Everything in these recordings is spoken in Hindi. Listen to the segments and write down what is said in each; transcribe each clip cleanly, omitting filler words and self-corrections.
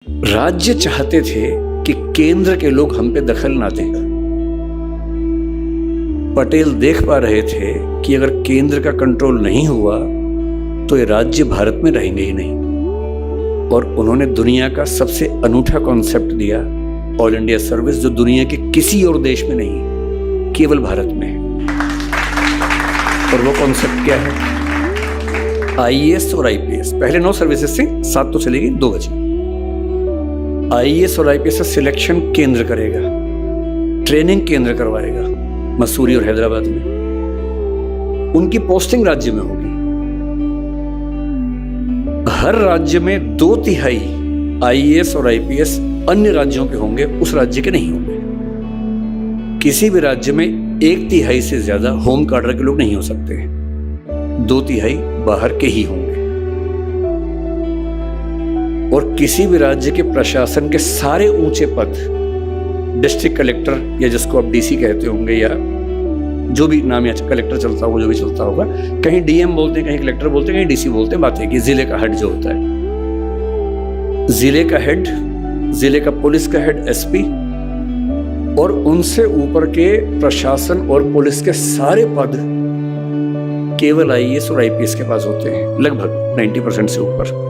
राज्य चाहते थे कि केंद्र के लोग हम पे दखल ना दें। पटेल देख पा रहे थे कि अगर केंद्र का कंट्रोल नहीं हुआ तो ये राज्य भारत में रहेंगे ही नहीं, और उन्होंने दुनिया का सबसे अनूठा कॉन्सेप्ट दिया, ऑल इंडिया सर्विस, जो दुनिया के किसी और देश में नहीं, केवल भारत में है। और वो कॉन्सेप्ट क्या है? आईएएस और आईपीएस, पहले 9 सर्विसेज से 7 तो चलेगी, 2 बची। आईएएस और आईपीएस का सिलेक्शन केंद्र करेगा, ट्रेनिंग केंद्र करवाएगा, मसूरी और हैदराबाद में। उनकी पोस्टिंग राज्य में होगी। हर राज्य में 2/3 आईएएस और आईपीएस अन्य राज्यों के होंगे, उस राज्य के नहीं होंगे। किसी भी राज्य में 1/3 से ज्यादा होम कार्डर के लोग नहीं हो सकते, 2/3 बाहर के ही होंगे। और किसी भी राज्य के प्रशासन के सारे ऊंचे पद, डिस्ट्रिक्ट कलेक्टर या जिसको आप डीसी कहते होंगे, या जो भी नाम या कलेक्टर चलता होगा, जो भी चलता होगा, कहीं डीएम बोलते हैं, कहीं कलेक्टर बोलते हैं, कहीं डीसी बोलते हैं, बात है कि जिले का हेड जो होता है, जिले का हेड, जिले का पुलिस का हेड एसपी, और उनसे ऊपर के प्रशासन और पुलिस के सारे पद केवल आईएएस और आईपीएस के पास होते हैं, लगभग 90% से ऊपर।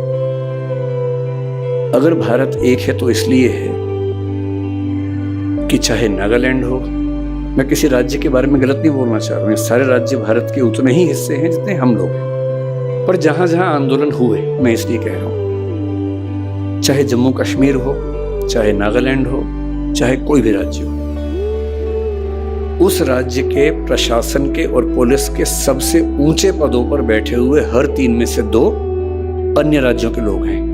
अगर भारत एक है तो इसलिए है कि चाहे नागालैंड हो, मैं किसी राज्य के बारे में गलत नहीं बोलना चाह रहा हूं, सारे राज्य भारत के उतने ही हिस्से हैं जितने हम लोग हैं, पर जहां जहां आंदोलन हुए, मैं इसलिए कह रहा हूं, चाहे जम्मू कश्मीर हो, चाहे नागालैंड हो, चाहे कोई भी राज्य हो, उस राज्य के प्रशासन के और पुलिस के सबसे ऊंचे पदों पर बैठे हुए हर 3 में से 2 अन्य राज्यों के लोग हैं।